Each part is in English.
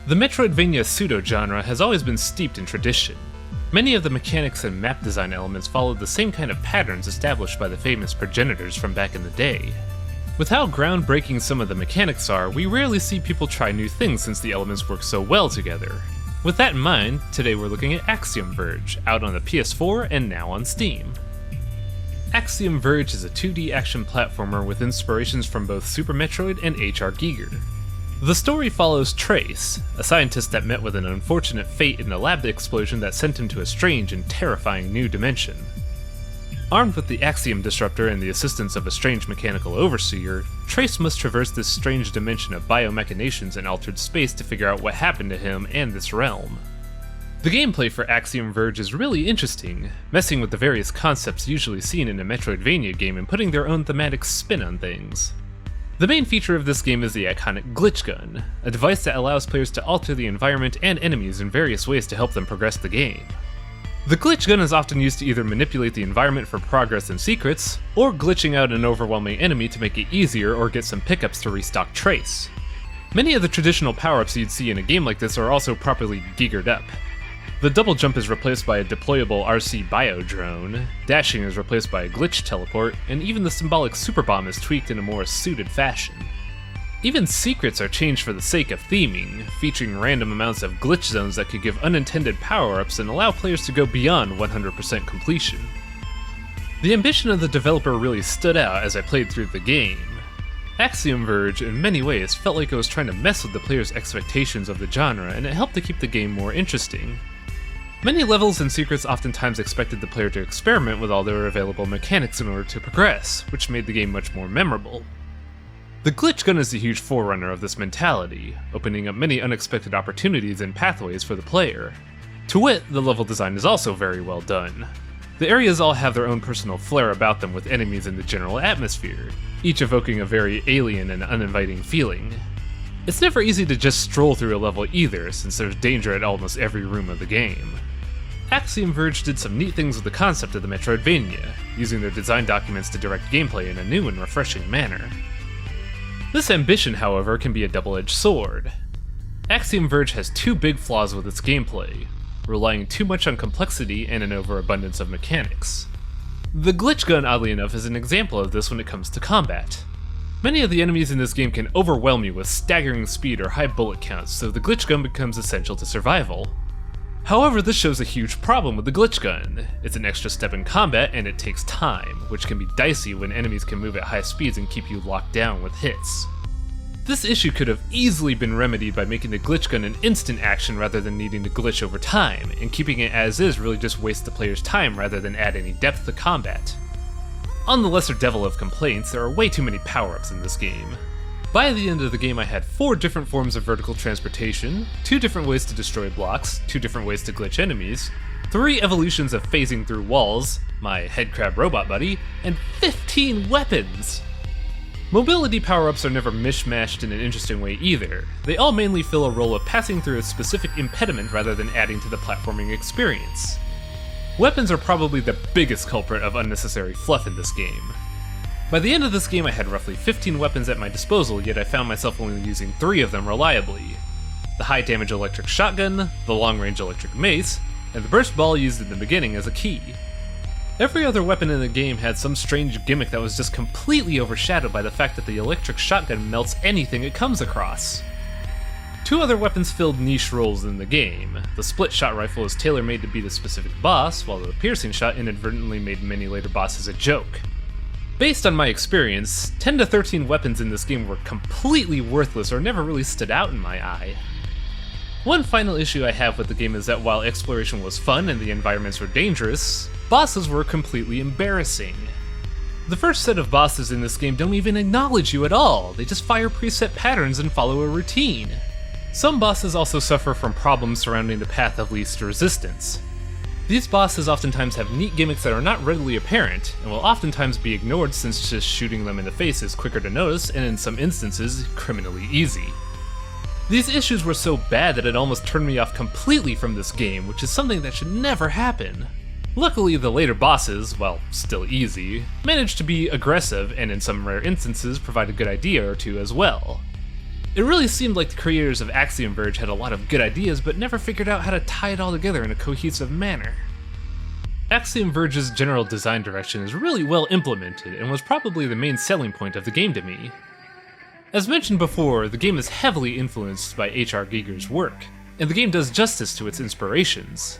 The Metroidvania pseudo-genre has always been steeped in tradition. Many of the mechanics and map design elements followed the same kind of patterns established by the famous progenitors from back in the day. With how groundbreaking some of the mechanics are, we rarely see people try new things since the elements work so well together. With that in mind, today we're looking at Axiom Verge, out on the PS4 and now on Steam. Axiom Verge is a 2D action platformer with inspirations from both Super Metroid and H.R. Giger. The story follows Trace, a scientist that met with an unfortunate fate in a lab explosion that sent him to a strange and terrifying new dimension. Armed with the Axiom Disruptor and the assistance of a strange mechanical overseer, Trace must traverse this strange dimension of biomachinations and altered space to figure out what happened to him and this realm. The gameplay for Axiom Verge is really interesting, messing with the various concepts usually seen in a Metroidvania game and putting their own thematic spin on things. The main feature of this game is the iconic Glitch Gun, a device that allows players to alter the environment and enemies in various ways to help them progress the game. The Glitch Gun is often used to either manipulate the environment for progress and secrets, or glitching out an overwhelming enemy to make it easier or get some pickups to restock Trace. Many of the traditional power-ups you'd see in a game like this are also properly gigered up. The double jump is replaced by a deployable RC bio drone, dashing is replaced by a glitch teleport, and even the symbolic super bomb is tweaked in a more suited fashion. Even secrets are changed for the sake of theming, featuring random amounts of glitch zones that could give unintended power-ups and allow players to go beyond 100% completion. The ambition of the developer really stood out as I played through the game. Axiom Verge in many ways felt like it was trying to mess with the player's expectations of the genre, and it helped to keep the game more interesting. Many levels and secrets oftentimes expected the player to experiment with all their available mechanics in order to progress, which made the game much more memorable. The Glitch Gun is a huge forerunner of this mentality, opening up many unexpected opportunities and pathways for the player. To wit, the level design is also very well done. The areas all have their own personal flair about them with enemies in the general atmosphere, each evoking a very alien and uninviting feeling. It's never easy to just stroll through a level either, since there's danger at almost every room of the game. Axiom Verge did some neat things with the concept of the Metroidvania, using their design documents to direct gameplay in a new and refreshing manner. This ambition, however, can be a double-edged sword. Axiom Verge has two big flaws with its gameplay, relying too much on complexity and an overabundance of mechanics. The Glitch Gun, oddly enough, is an example of this when it comes to combat. Many of the enemies in this game can overwhelm you with staggering speed or high bullet counts, so the Glitch Gun becomes essential to survival. However, this shows a huge problem with the Glitch Gun. It's an extra step in combat and it takes time, which can be dicey when enemies can move at high speeds and keep you locked down with hits. This issue could have easily been remedied by making the Glitch Gun an instant action rather than needing to glitch over time, and keeping it as is really just wastes the player's time rather than add any depth to combat. On the lesser devil of complaints, there are way too many power-ups in this game. By the end of the game I had 4 different forms of vertical transportation, 2 different ways to destroy blocks, 2 different ways to glitch enemies, 3 evolutions of phasing through walls, my headcrab robot buddy, and 15 weapons! Mobility power-ups are never mishmashed in an interesting way either. They all mainly fill a role of passing through a specific impediment rather than adding to the platforming experience. Weapons are probably the biggest culprit of unnecessary fluff in this game. By the end of this game I had roughly 15 weapons at my disposal, yet I found myself only using 3 of them reliably. The high damage electric shotgun, the long range electric mace, and the burst ball used in the beginning as a key. Every other weapon in the game had some strange gimmick that was just completely overshadowed by the fact that the electric shotgun melts anything it comes across. 2 other weapons filled niche roles in the game. The split shot rifle is tailor-made to beat a specific boss, while the piercing shot inadvertently made many later bosses a joke. Based on my experience, 10 to 13 weapons in this game were completely worthless or never really stood out in my eye. One final issue I have with the game is that while exploration was fun and the environments were dangerous, bosses were completely embarrassing. The first set of bosses in this game don't even acknowledge you at all, they just fire preset patterns and follow a routine. Some bosses also suffer from problems surrounding the path of least resistance. These bosses oftentimes have neat gimmicks that are not readily apparent, and will oftentimes be ignored since just shooting them in the face is quicker to notice and in some instances, criminally easy. These issues were so bad that it almost turned me off completely from this game, which is something that should never happen. Luckily, the later bosses, while still easy, managed to be aggressive and in some rare instances provide a good idea or two as well. It really seemed like the creators of Axiom Verge had a lot of good ideas, but never figured out how to tie it all together in a cohesive manner. Axiom Verge's general design direction is really well implemented and was probably the main selling point of the game to me. As mentioned before, the game is heavily influenced by H.R. Giger's work, and the game does justice to its inspirations.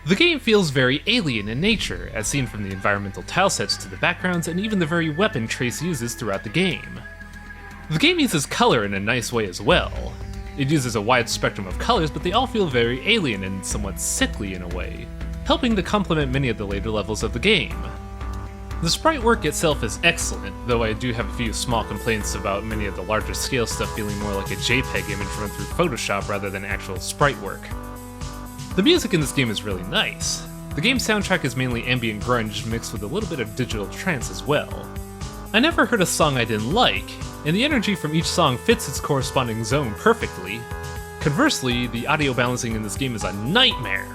The game feels very alien in nature, as seen from the environmental tilesets to the backgrounds and even the very weapon Trace uses throughout the game. The game uses color in a nice way as well. It uses a wide spectrum of colors, but they all feel very alien and somewhat sickly in a way, helping to complement many of the later levels of the game. The sprite work itself is excellent, though I do have a few small complaints about many of the larger scale stuff feeling more like a JPEG image run through Photoshop rather than actual sprite work. The music in this game is really nice. The game's soundtrack is mainly ambient grunge mixed with a little bit of digital trance as well. I never heard a song I didn't like, and the energy from each song fits its corresponding zone perfectly. Conversely, the audio balancing in this game is a nightmare.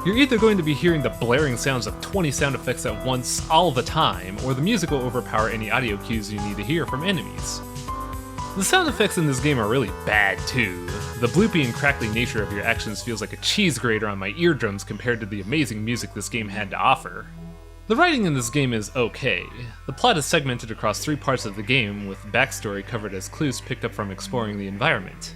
You're either going to be hearing the blaring sounds of 20 sound effects at once all the time, or the music will overpower any audio cues you need to hear from enemies. The sound effects in this game are really bad too. The bloopy and crackly nature of your actions feels like a cheese grater on my eardrums compared to the amazing music this game had to offer. The writing in this game is okay. The plot is segmented across 3 parts of the game, with backstory covered as clues picked up from exploring the environment.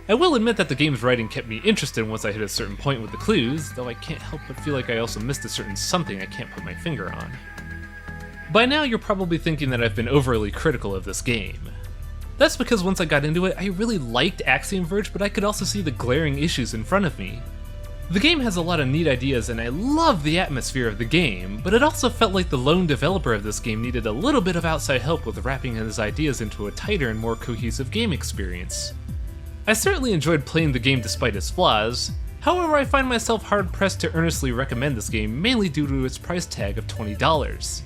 I will admit that the game's writing kept me interested once I hit a certain point with the clues, though I can't help but feel like I also missed a certain something I can't put my finger on. By now you're probably thinking that I've been overly critical of this game. That's because once I got into it, I really liked Axiom Verge, but I could also see the glaring issues in front of me. The game has a lot of neat ideas and I love the atmosphere of the game, but it also felt like the lone developer of this game needed a little bit of outside help with wrapping his ideas into a tighter and more cohesive game experience. I certainly enjoyed playing the game despite its flaws, however I find myself hard-pressed to earnestly recommend this game mainly due to its price tag of $20.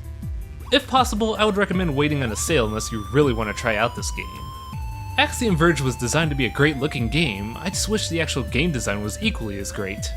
If possible, I would recommend waiting on a sale unless you really want to try out this game. Axiom Verge was designed to be a great looking game, I just wish the actual game design was equally as great.